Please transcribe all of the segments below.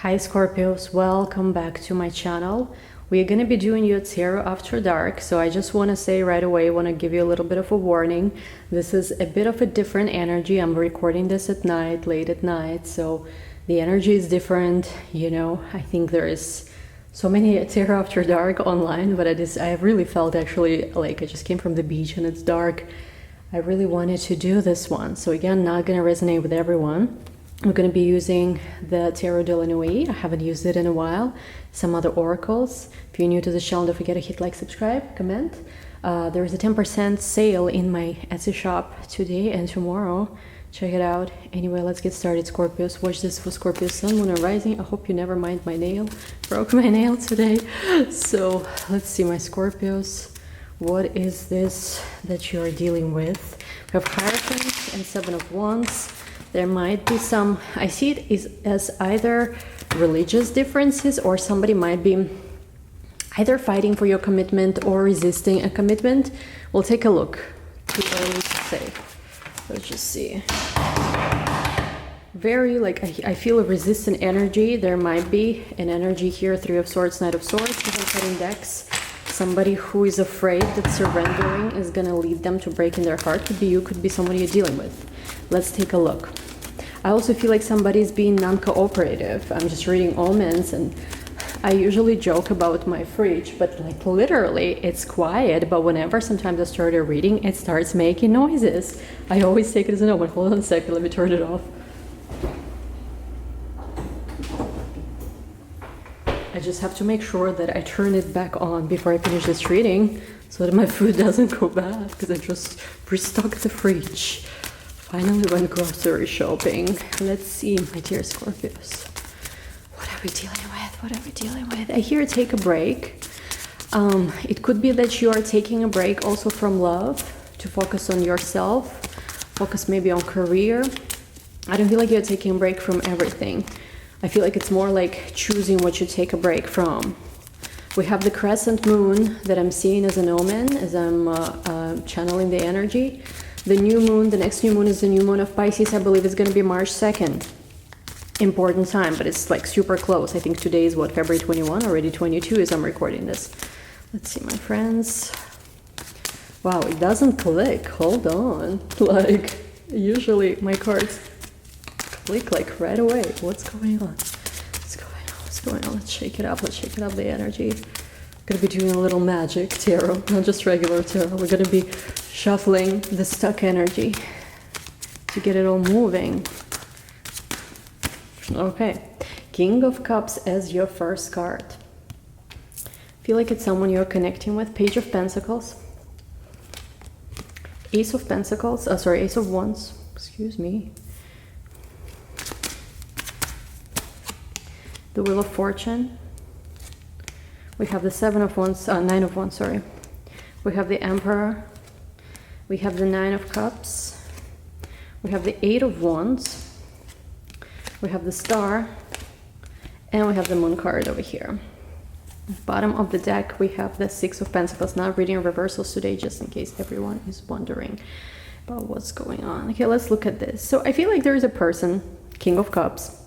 Hi Scorpios, welcome back to my channel. We're going to be doing your tarot after dark, so I just want to say right away, I want to give you a little bit of a warning. This is a bit of a different energy. I'm recording this at night, late at night, so the energy is different. You know, I think there is so many tarot after dark online, but I really felt actually like I just came from the beach and it's dark. I really wanted to do this one. So again, not going to resonate with everyone. We're going to be using the Tarot de la Nuit. I haven't used it in a while. Some other oracles. If you're new to the channel, don't forget to hit like, subscribe, comment. There is a 10% sale in my Etsy shop today and tomorrow. Check it out. Anyway, let's get started, Scorpios. Watch this for Scorpio Sun, Moon, and Rising. I hope you never mind my nail. Broke my nail today. So let's see, my Scorpios. What is this that you are dealing with? We have Hierophant and Seven of Wands. There might be some, I see it as either religious differences or somebody might be either fighting for your commitment or resisting a commitment. We'll take a look. Too early to say. Let's just see. Very, like, I feel a resistant energy. There might be an energy here, Three of Swords, Knight of Swords, different cutting decks. Somebody who is afraid that surrendering is going to lead them to breaking their heart. Could be you, could be somebody you're dealing with. Let's take a look. I also feel like somebody's being non-cooperative. I'm just reading omens, and I usually joke about my fridge, but like literally it's quiet, but whenever sometimes I start reading, it starts making noises. I always take it as an omen. Hold on a second, let me turn it off. I just have to make sure that I turn it back on before I finish this reading so that my food doesn't go bad, because I just restocked the fridge. Finally went grocery shopping. Let's see, my dear Scorpios. What are we dealing with? What are we dealing with? I hear take a break. It could be that you are taking a break also from love to focus on yourself, focus maybe on career. I don't feel like you're taking a break from everything. I feel like it's more like choosing what you take a break from. We have the crescent moon that I'm seeing as an omen as I'm channeling the energy. The new moon, the next new moon is the new moon of Pisces. I believe it's going to be March 2nd. Important time, but it's like super close. I think today is what, February 21, already 22 as I'm recording this. Let's see, my friends. Wow, it doesn't click. Hold on. Like, usually my cards click like right away. What's going on? What's going on? What's going on? Let's shake it up. Let's shake it up, the energy. We're going to be doing a little magic tarot, not just regular tarot. We're going to be shuffling the stuck energy to get it all moving. Okay, King of Cups as your first card. Feel like it's someone you're connecting with. Page of Pentacles. Ace of Pentacles. Ace of Wands. Excuse me. The Wheel of Fortune. We have the Seven of Wands, Nine of Wands, sorry. We have the Emperor. We have the Nine of Cups. We have the Eight of Wands. We have the Star. And we have the Moon card over here. Bottom of the deck, we have the Six of Pentacles. Not reading reversals today, just in case everyone is wondering about what's going on. Okay, let's look at this. So I feel like there is a person, King of Cups.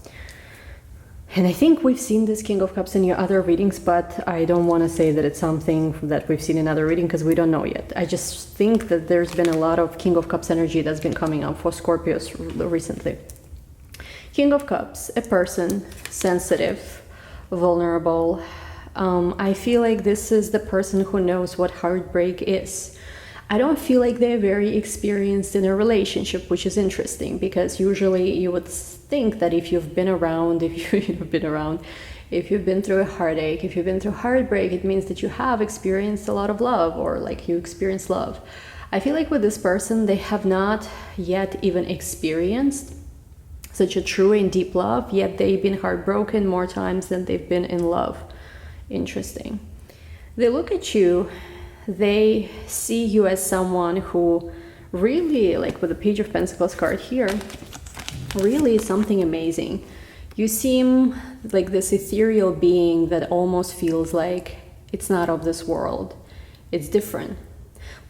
And I think we've seen this King of Cups in your other readings, but I don't want to say that it's something that we've seen in other reading because we don't know yet. I just think that there's been a lot of King of Cups energy that's been coming up for Scorpios recently. King of Cups, a person, sensitive, vulnerable. I feel like this is the person who knows what heartbreak is. I don't feel like they're very experienced in a relationship, which is interesting because usually you would think that if you've been around, if you've been through a heartache, if you've been through heartbreak, it means that you have experienced a lot of love, or like you experience love. I feel like with this person, they have not yet even experienced such a true and deep love, yet they've been heartbroken more times than they've been in love. Interesting. They look at you, they see you as someone who really, like with the Page of Pentacles card here, really something amazing. You seem like this ethereal being that almost feels like it's not of this world. It's different.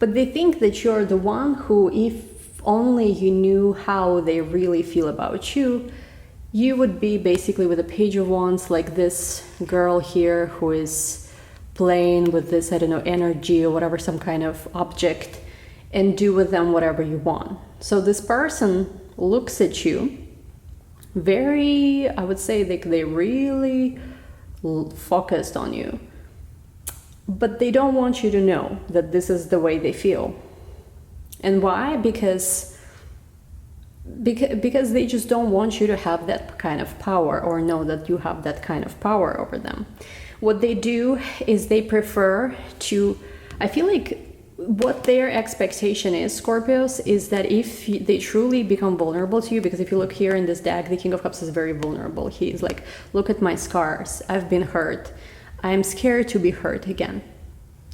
But they think that you're the one who, if only you knew how they really feel about you, You would be basically with a Page of Wands, like this girl here who is playing with this, I don't know, energy or whatever, some kind of object, and do with them whatever you want. So this person looks at you very, I would say they really focused on you, but they don't want you to know that this is the way they feel. And why? Because they just don't want you to have that kind of power or know that you have that kind of power over them. What they do is they prefer to, I feel like what their expectation is, Scorpios, is that if they truly become vulnerable to you, because if you look here in this deck, the King of Cups is very vulnerable. He is like, look at my scars, I've been hurt, I'm scared to be hurt again.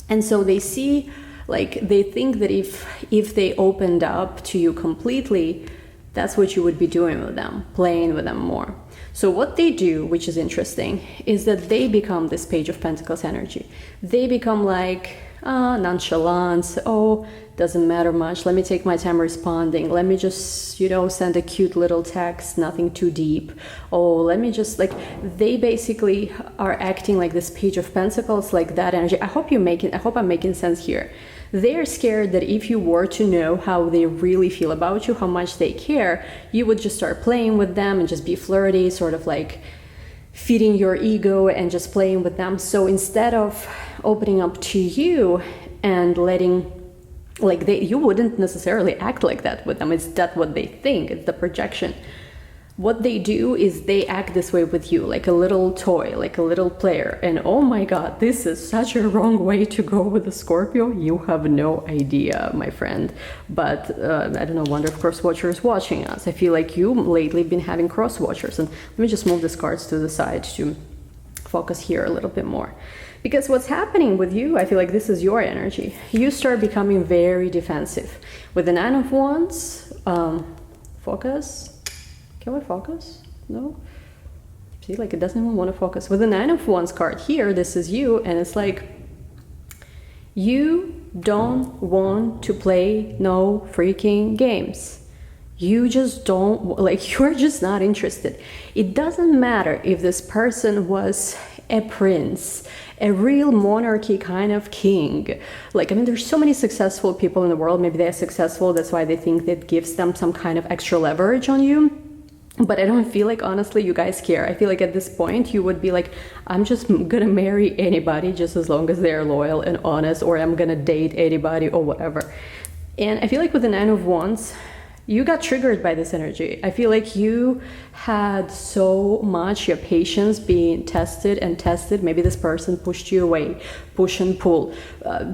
And so they see, like, they think that if they opened up to you completely, that's what you would be doing with them, playing with them more. So what they do, which is interesting, is that they become this Page of Pentacles energy. They become like nonchalant, oh, doesn't matter much, let me take my time responding, let me just, you know, send a cute little text, nothing too deep. Oh, let me just, like, they basically are acting like this Page of Pentacles, like that energy. I hope I'm making sense here. They're scared that if you were to know how they really feel about you, how much they care, you would just start playing with them and just be flirty, sort of like feeding your ego and just playing with them. So instead of opening up to you and letting, like, you wouldn't necessarily act like that with them. It's that what they think, it's the projection. What they do is they act this way with you, like a little toy, like a little player. And oh my God, this is such a wrong way to go with a Scorpio. You have no idea, my friend. But I don't know, wonder if cross watchers watching us. I feel like you lately been having cross watchers. And let me just move these cards to the side to focus here a little bit more. Because what's happening with you, I feel like this is your energy. You start becoming very defensive. With the Nine of Wands, focus. Can we focus? No? See, like, it doesn't even want to focus. With the Nine of Wands card here, this is you, and it's like, you don't want to play no freaking games. You just don't, like, you're just not interested. It doesn't matter if this person was a prince, a real monarchy kind of king. Like, I mean, there's so many successful people in the world. Maybe they're successful, that's why they think that gives them some kind of extra leverage on you. But I don't feel like, honestly, you guys care. I feel like at this point you would be like, I'm just gonna marry anybody just as long as they're loyal and honest, or I'm gonna date anybody or whatever. And I feel like with the Nine of Wands, you got triggered by this energy. I feel like you had so much, your patience being tested and tested. Maybe this person pushed you away, push and pull,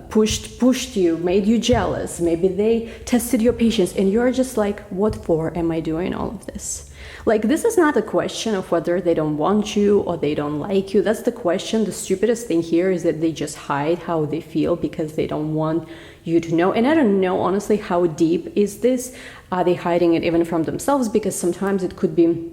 pushed you, made you jealous. Maybe they tested your patience and you're just like, what for am I doing all of this? Like, this is not a question of whether they don't want you or they don't like you. That's the question. The stupidest thing here is that they just hide how they feel because they don't want you to know. And I don't know, honestly, how deep is this? Are they hiding it even from themselves? Because sometimes it could be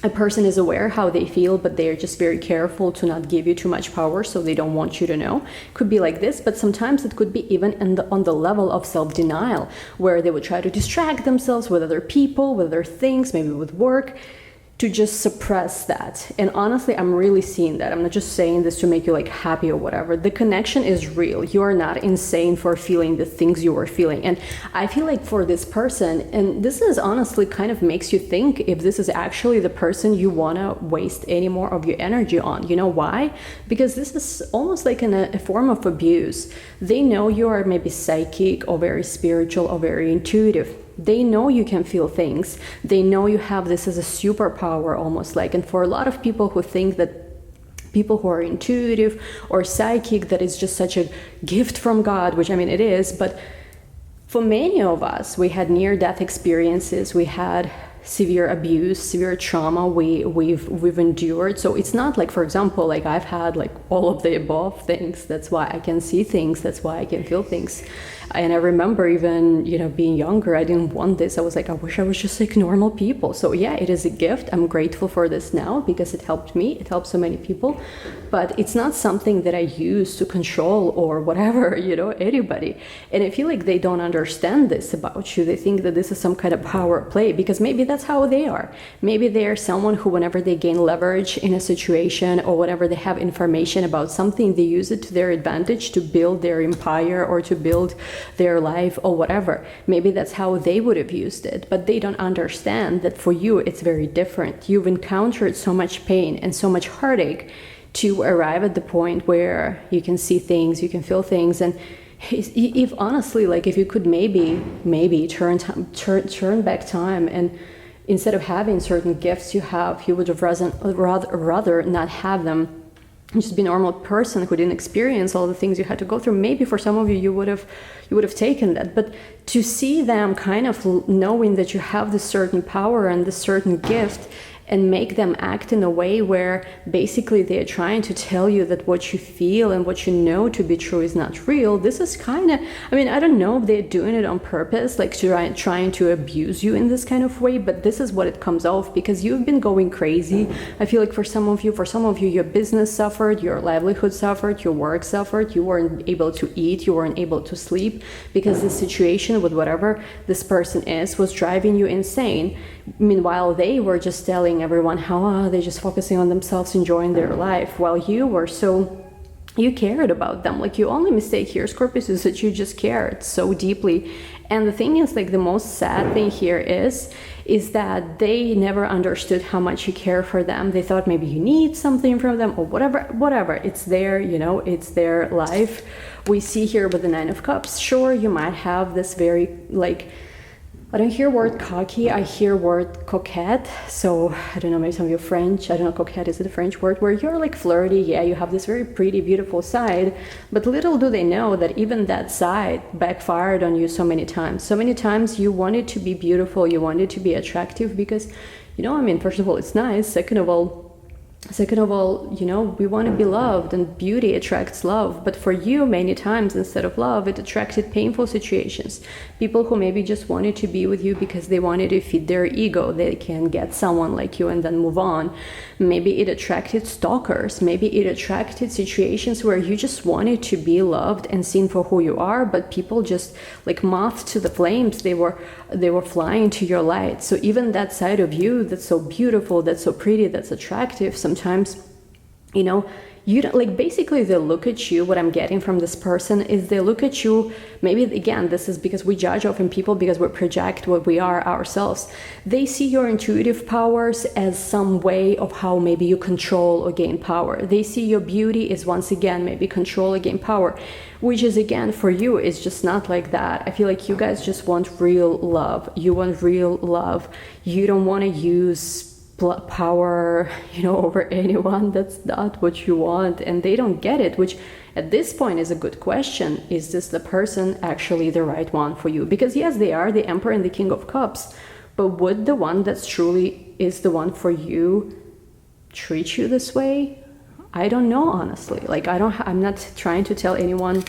a person is aware how they feel, but they're just very careful to not give you too much power, so they don't want you to know. Could be like this, but sometimes it could be even on the level of self-denial, where they would try to distract themselves with other people, with other things, maybe with work, to just suppress that. And honestly, I'm really seeing that. I'm not just saying this to make you like happy or whatever. The connection is real. You are not insane for feeling the things you are feeling. And I feel like for this person, and this is honestly kind of makes you think if this is actually the person you want to waste any more of your energy on. You know why? Because this is almost like a form of abuse. They know you are maybe psychic or very spiritual or very intuitive. They know you can feel things. They know you have this as a superpower almost like. And for a lot of people who think that people who are intuitive or psychic, that is just such a gift from God, which I mean it is, but for many of us, we had near-death experiences, we had severe abuse, severe trauma we've endured. So it's not like, for example, like I've had like all of the above things. That's why I can see things. That's why I can feel things. And I remember even, you know, being younger, I didn't want this. I was like, I wish I was just like normal people. So yeah, it is a gift. I'm grateful for this now because it helped me. It helped so many people. But it's not something that I use to control or whatever, you know, anybody. And I feel like they don't understand this about you. They think that this is some kind of power play, because maybe that's how they are. Maybe they are someone who, whenever they gain leverage in a situation or whenever they have information about something, they use it to their advantage to build their empire or to build their life or whatever. Maybe that's how they would have used it, but they don't understand that for you it's very different. You've encountered so much pain and so much heartache to arrive at the point where you can see things, you can feel things. And if honestly, like if you could maybe turn back time, and instead of having certain gifts you have, you would have rather not have them, just be a normal person who didn't experience all the things you had to go through. Maybe for some of you, you would have taken that. But to see them kind of knowing that you have this certain power and this certain gift, and make them act in a way where basically they're trying to tell you that what you feel and what you know to be true is not real. This is kind of, I mean, I don't know if they're doing it on purpose, like trying to abuse you in this kind of way, but this is what it comes off, because you've been going crazy. I feel like for some of you, your business suffered, your livelihood suffered, your work suffered, you weren't able to eat, you weren't able to sleep, because the situation with whatever this person is was driving you insane. Meanwhile, they were just telling everyone how they're just focusing on themselves, enjoying their life, while you cared about them. Like, your only mistake here, Scorpios, is that you just cared so deeply. And the thing is, like, the most sad thing here is that they never understood how much you care for them. They thought maybe you need something from them or whatever. It's their, you know, it's their life. We see here with the Nine of Cups, sure, you might have this very, like, I don't hear word cocky, I hear word coquette. So I don't know, maybe some of you French, I don't know, coquette, is it a French word? Where you're like flirty, yeah, you have this very pretty, beautiful side, but little do they know that even that side backfired on you so many times. So many times you wanted to be beautiful, you wanted to be attractive because, you know, I mean, first of all, it's nice. Second of all, you know, we want to be loved, and beauty attracts love. But for you, many times, instead of love, it attracted painful situations. People who maybe just wanted to be with you because they wanted to feed their ego. They can get someone like you and then move on. Maybe it attracted stalkers. Maybe it attracted situations where you just wanted to be loved and seen for who you are, but people just, like moths to the flames, they were flying to your light. So even that side of you that's so beautiful, that's so pretty, that's attractive, sometimes, you know, you don't, like, basically they look at you. What I'm getting from this person is they look at you, maybe again, this is because we judge often people because we project what we are ourselves. They see your intuitive powers as some way of how maybe you control or gain power. They see your beauty as, once again, maybe control or gain power, which is, again, for you, is just not like that. I feel like you guys just want real love. You want real love. You don't want to use power, you know, over anyone. That's not what you want, and they don't get it, which at this point is a good question. Is this the person actually the right one for you? Because yes, they are the Emperor and the King of Cups, but would the one that's truly is the one for you treat you this way? I don't know, honestly. Like, I'm not trying to tell anyone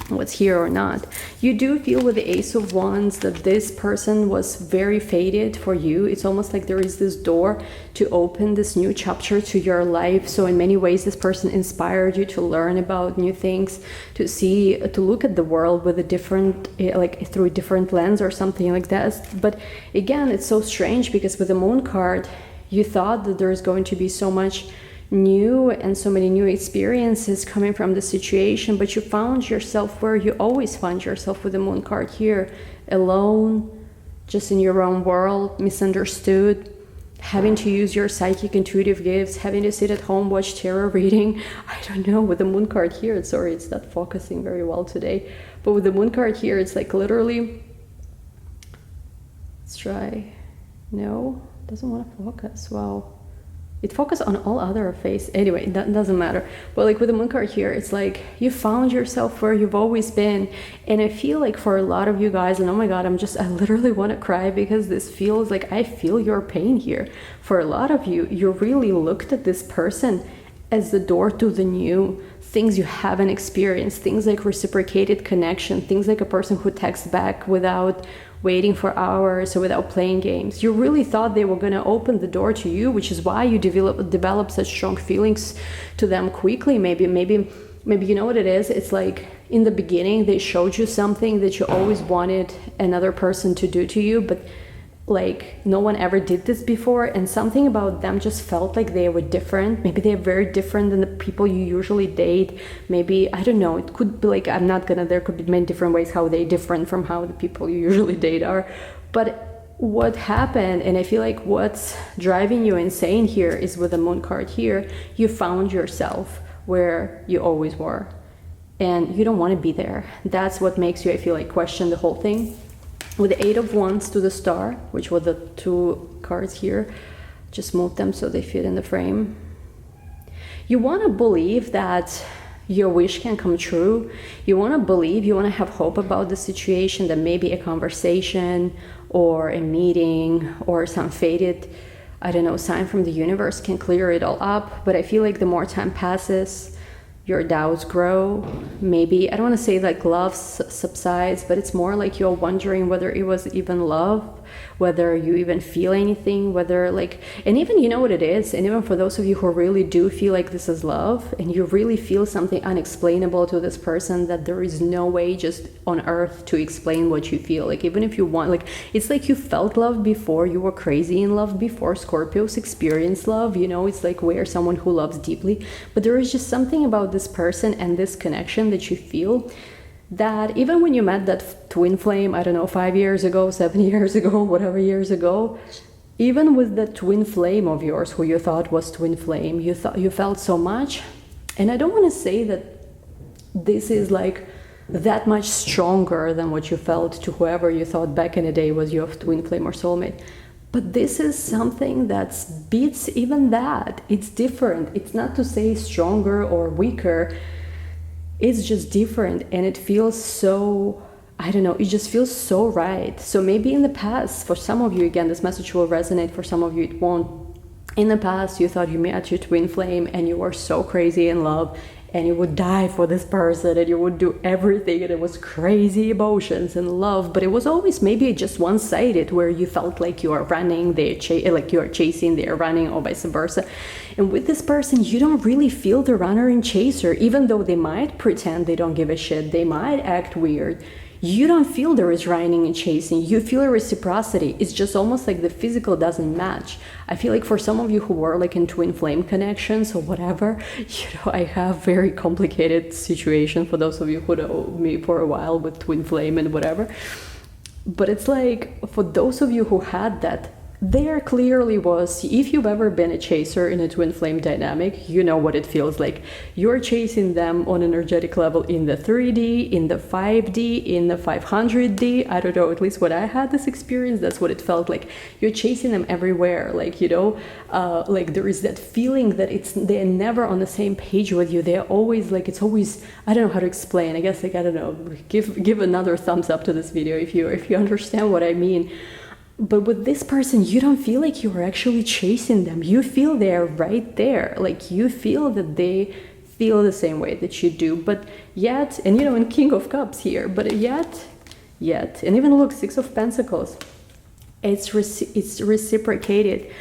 what's here or not. You do feel with the Ace of Wands that this person was very fated for you. It's almost like there is this door to open this new chapter to your life. So in many ways, this person inspired you to learn about new things, to look at the world with a different, like through a different lens or something like that. But again, it's so strange because with the Moon card, you thought that there's going to be so much new and so many new experiences coming from the situation, but you found yourself where you always find yourself with the Moon card here, alone, just in your own world, misunderstood, having to use your psychic intuitive gifts, having to sit at home, watch tarot reading. I don't know, with the Moon card here, sorry, it's not focusing very well today, but with the Moon card here, it's like literally, let's try, no, doesn't want to focus, wow. It focuses on all other face. Anyway, that doesn't matter. But like with the Moon card here, it's like you found yourself where you've always been. And I feel like for a lot of you guys, and oh my God, I literally want to cry because this feels like I feel your pain here. For a lot of you, you really looked at this person as the door to the new, things you haven't experienced, things like reciprocated connection, things like a person who texts back without waiting for hours or without playing games. You really thought they were going to open the door to you, which is why you develop such strong feelings to them quickly. Maybe you know what it is? It's like in the beginning they showed you something that you always wanted another person to do to you, but like no one ever did this before, and something about them just felt like they were different. Maybe they're very different than the people you usually date. Maybe, I don't know, it could be like, there could be many different ways how they're different from how the people you usually date are. But what happened, and I feel like what's driving you insane here is with the moon card here, you found yourself where you always were and you don't want to be there. That's what makes you, I feel like, question the whole thing. With the 8 of Wands to the Star, which were the 2 cards here, just move them so they fit in the frame. You want to believe that your wish can come true. You want to believe, you want to have hope about the situation, that maybe a conversation or a meeting or some fated, I don't know, sign from the universe can clear it all up. But I feel like the more time passes, your doubts grow. Maybe, I don't want to say like love subsides, but it's more like you're wondering whether it was even love, whether you even feel anything, whether like, and even, you know what it is, and even for those of you who really do feel like this is love, and you really feel something unexplainable to this person, that there is no way just on earth to explain what you feel. Like, even if you want, like, it's like you felt love before, you were crazy in love before. Scorpios experience love, you know, it's like where someone who loves deeply, but there is just something about this person and this connection that you feel, that even when you met that twin flame, I don't know, 5 years ago, 7 years ago, whatever years ago, even with the twin flame of yours who you thought was twin flame, you felt so much. And I don't want to say that this is like that much stronger than what you felt to whoever you thought back in the day was your twin flame or soulmate, but this is something that beats even that. It's different. It's not to say stronger or weaker. It's just different, and it feels so, I don't know, it just feels so right. So maybe in the past, for some of you, again, this message will resonate, for some of you it won't. In the past, you thought you met your twin flame and you were so crazy in love, and you would die for this person, and you would do everything, and it was crazy emotions and love, but it was always maybe just one-sided, where you felt like you are running, like you are chasing, they are running, or vice versa. And with this person, you don't really feel the runner and chaser, even though they might pretend they don't give a shit, they might act weird. You don't feel there is running and chasing. You feel a reciprocity. It's just almost like the physical doesn't match. I feel like for some of you who were like in twin flame connections or whatever, you know, I have very complicated situation for those of you who know me for a while with twin flame and whatever. But it's like, for those of you who had that, there clearly was, if you've ever been a chaser in a twin flame dynamic, you know what it feels like. You're chasing them on an energetic level in the 3D, in the 5D, in the 500D. I don't know, at least when I had this experience, that's what it felt like. You're chasing them everywhere, like, you know, like there is that feeling that they're never on the same page with you. They're always like, it's always, I don't know how to explain. I guess, like, I don't know, give another thumbs up to this video if you understand what I mean. But with this person, you don't feel like you're actually chasing them. You feel they're right there. Like, you feel that they feel the same way that you do. But yet, and you know, in King of Cups here, but yet, and even look, 6 of Pentacles, it's reciprocated.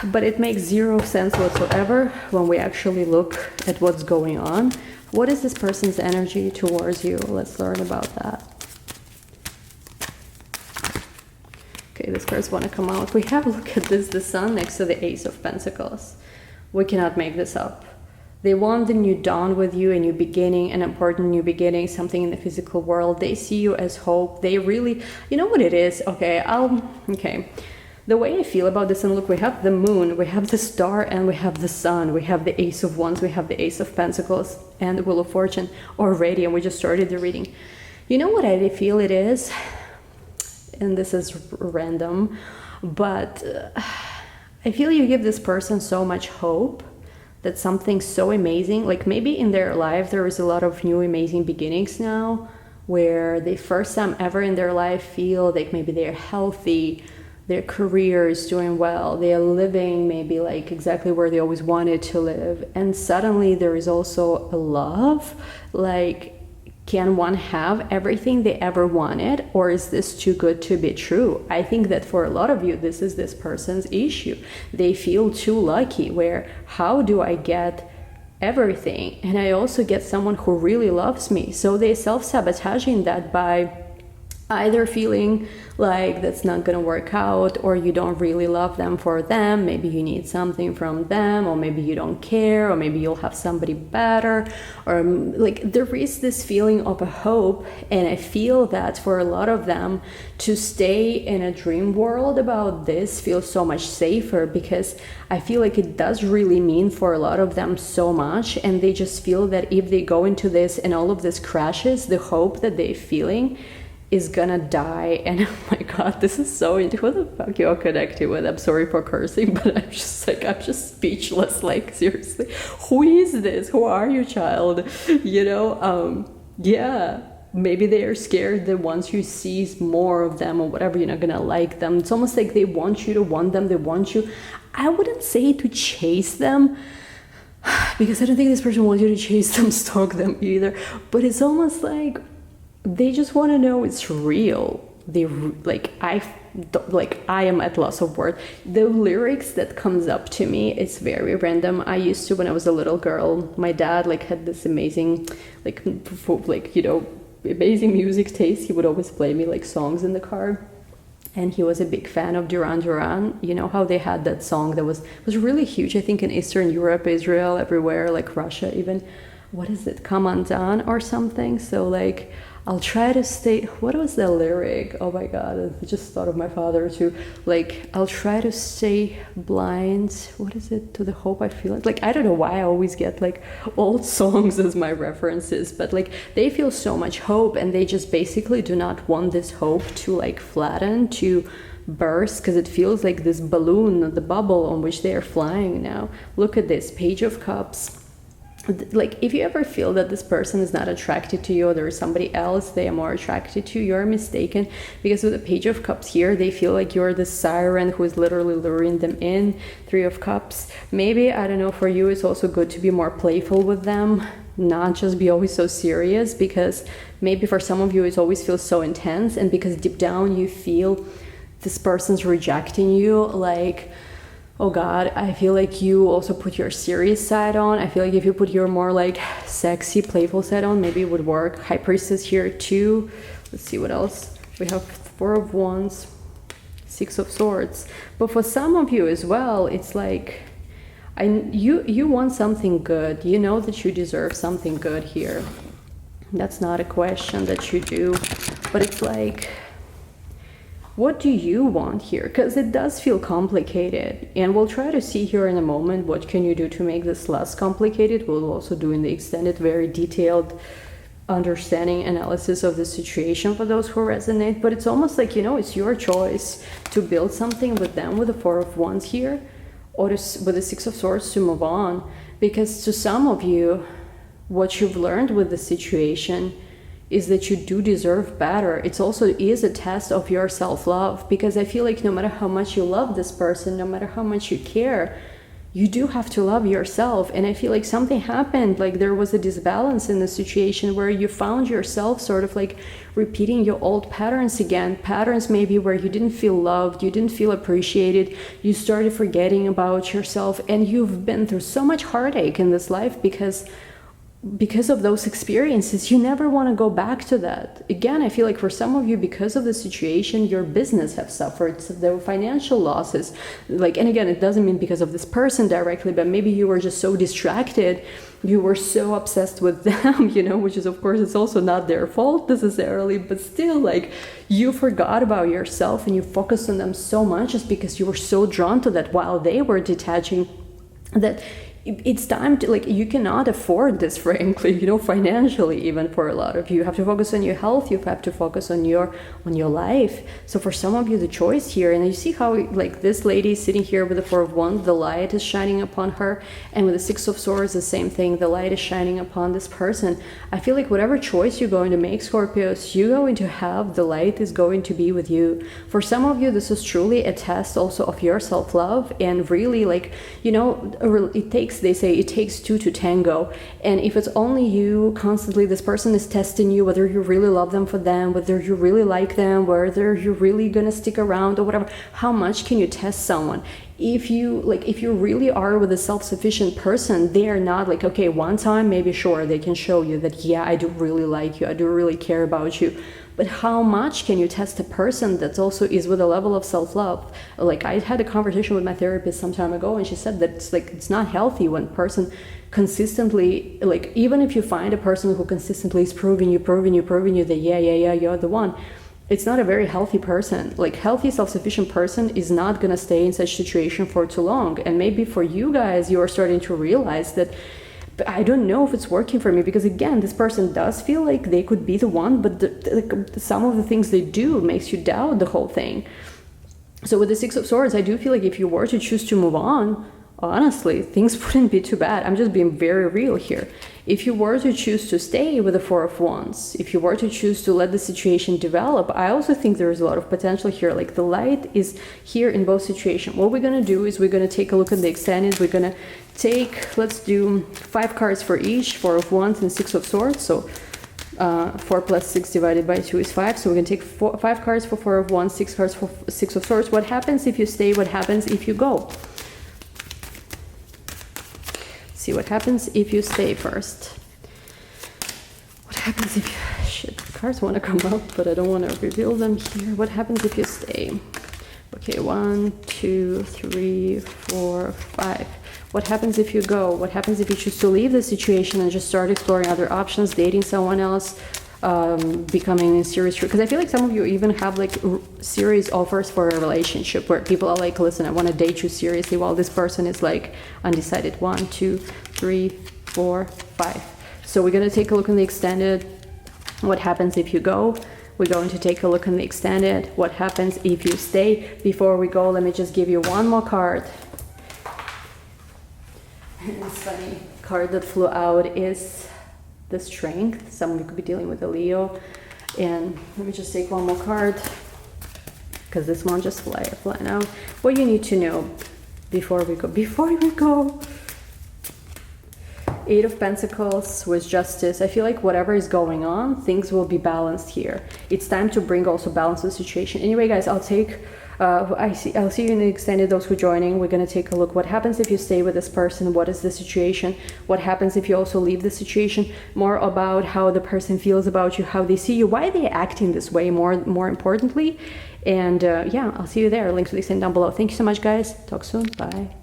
But it makes zero sense whatsoever when we actually look at what's going on. What is this person's energy towards you? Let's learn about that. Okay, these cards want to come out. We have, look at this, the Sun next to the Ace of Pentacles. We cannot make this up. They want a new dawn with you, a new beginning, an important new beginning, something in the physical world. They see you as hope. They really, you know what it is? Okay, the way I feel about this, and look, we have the Moon, we have the Star, and we have the Sun. We have the Ace of Wands, we have the Ace of Pentacles, and the Wheel of Fortune already, and we just started the reading. You know what I feel it is? And this is random, but I feel you give this person so much hope that something so amazing, like maybe in their life there is a lot of new amazing beginnings now, where they first time ever in their life feel like maybe they're healthy, their career is doing well, they are living maybe like exactly where they always wanted to live, and suddenly there is also a love. Like, can one have everything they ever wanted, or is this too good to be true? I think that for a lot of you, this is this person's issue. They feel too lucky, where how do I get everything and I also get someone who really loves me? So they self-sabotaging that by either feeling like that's not gonna work out, or you don't really love them for them, maybe you need something from them, or maybe you don't care, or maybe you'll have somebody better, or like there is this feeling of a hope. And I feel that for a lot of them, to stay in a dream world about this feels so much safer, because I feel like it does really mean for a lot of them so much, and they just feel that if they go into this and all of this crashes, the hope that they're feeling is gonna die. And oh my god, this is so into who the fuck you're connecting with. I'm sorry for cursing, but I'm just speechless. Like, seriously, who is this? Who are you, child? You know, yeah, maybe they are scared that once you see more of them or whatever, you're not gonna like them. It's almost like they want you to want them. They want you. I wouldn't say to chase them, because I don't think this person wants you to chase them, stalk them either. But it's almost like they just want to know it's real. They I am at loss of words. The lyrics that comes up to me, it's very random. I used to, when I was a little girl, my dad like had this amazing amazing music taste. He would always play me like songs in the car, and he was a big fan of Duran Duran. You know how they had that song that was really huge, I think, in Eastern Europe, Israel, everywhere, like Russia even. What is it, Kamandan or something? So like, I'll try to stay, what was the lyric? Oh my god, I just thought of my father too. Like, I'll try to stay blind, what is it, to the hope I feel it? Like, I don't know why I always get like old songs as my references, but like they feel so much hope, and they just basically do not want this hope to like flatten, to burst, because it feels like this balloon, the bubble on which they are flying now. Look at this, Page of Cups. Like, if you ever feel that this person is not attracted to you, or there is somebody else they are more attracted to, you're mistaken, because with the Page of Cups here, they feel like you're the siren who is literally luring them in. Three of Cups, maybe, I don't know, for you it's also good to be more playful with them, not just be always so serious, because maybe for some of you it always feels so intense, and because deep down you feel this person's rejecting you. Like, oh god, I feel like you also put your serious side on. I feel like if you put your more like sexy, playful side on, maybe it would work. High Priestess here too. Let's see what else. We have Four of Wands, Six of Swords. But for some of you as well, it's like, you want something good. You know that you deserve something good here. That's not a question that you do. But it's like, what do you want here? Because it does feel complicated, and we'll try to see here in a moment what can you do to make this less complicated. We'll also do in the extended, very detailed understanding analysis of the situation for those who resonate. But it's almost like, you know, it's your choice to build something with them with the Four of Wands here, or with the Six of Swords to move on. Because to some of you, what you've learned with the situation is that you do deserve better. It's also is a test of your self-love, because I feel like no matter how much you love this person, no matter how much you care, you do have to love yourself. And I feel like something happened, like there was a disbalance in the situation where you found yourself sort of like repeating your old patterns again. Patterns maybe where you didn't feel loved, you didn't feel appreciated, you started forgetting about yourself, and you've been through so much heartache in this life because of those experiences. You never want to go back to that again. I feel like for some of you, because of the situation, your business have suffered, so there were financial losses. Like, and again, it doesn't mean because of this person directly, but maybe you were just so distracted, you were so obsessed with them, you know, which is, of course, it's also not their fault necessarily, but still, like, you forgot about yourself and you focused on them so much just because you were so drawn to that while they were detaching, that it's time to, like, you cannot afford this, frankly, you know, financially, even for a lot of you. You have to focus on your health, you have to focus on your life. So for some of you, the choice here, and you see how, like, this lady sitting here with the Four of Wands, the light is shining upon her, and with the Six of Swords, the same thing, the light is shining upon this person. I feel like whatever choice you're going to make, Scorpios, you're going to have, the light is going to be with you. For some of you, this is truly a test also of your self-love, and really, like, you know, they say it takes two to tango, and if it's only you constantly, this person is testing you, whether you really love them for them, whether you really like them, whether you're really gonna stick around or whatever. How much can you test someone? If you really are with a self-sufficient person, they are not like, okay, one time maybe sure they can show you that, yeah, I do really like you, I do really care about you. But how much can you test a person that also is with a level of self-love? Like, I had a conversation with my therapist some time ago, and she said that it's not healthy when person consistently, like, even if you find a person who consistently is proving you that yeah, you're the one, it's not a very healthy person. Like, healthy, self-sufficient person is not gonna stay in such situation for too long. And maybe for you guys, you are starting to realize that, but I don't know if it's working for me, because again, this person does feel like they could be the one, but some of the things they do makes you doubt the whole thing. So with the Six of Swords, I do feel like if you were to choose to move on, honestly, things wouldn't be too bad. I'm just being very real here. If you were to choose to stay with the Four of Wands, if you were to choose to let the situation develop, I also think there is a lot of potential here. Like, the light is here in both situations. What we're going to do is we're going to take a look at the extended. We're going to take, let's do 5 cards for each, Four of Wands and Six of Swords. So 4 plus 6 divided by 2 is 5. So we're going to take 5 cards for Four of Wands, 6 cards for Six of Swords. What happens if you stay? What happens if you go? See what happens if you stay first. What happens if you... Shit, cards want to come up, but I don't want to reveal them here. What happens if you stay? Okay, 1, 2, 3, 4, 5. What happens if you go? What happens if you choose to leave the situation and just start exploring other options, dating someone else, becoming in serious? Because I feel like some of you even have like serious offers for a relationship where people are like, listen, I want to date you seriously, while this person is like undecided. 1, 2, 3, 4, 5. So we're going to take a look in the extended. What happens if you go? We're going to take a look in the extended. What happens if you stay? Before we go, let me just give you one more card. It's funny, card that flew out is the Strength. Some of you could be dealing with a Leo. And let me just take one more card, because this one just flying out. What you need to know before we go. 8 of Pentacles with Justice. I feel like whatever is going on, things will be balanced here. It's time to bring also balance to the situation. Anyway, guys, I'll take... I'll see you in the extended, those who are joining. We're going to take a look. What happens if you stay with this person? What is the situation? What happens if you also leave the situation? More about how the person feels about you, how they see you, why they're acting this way, more importantly. And yeah, I'll see you there. Link to the extended down below. Thank you so much, guys. Talk soon. Bye.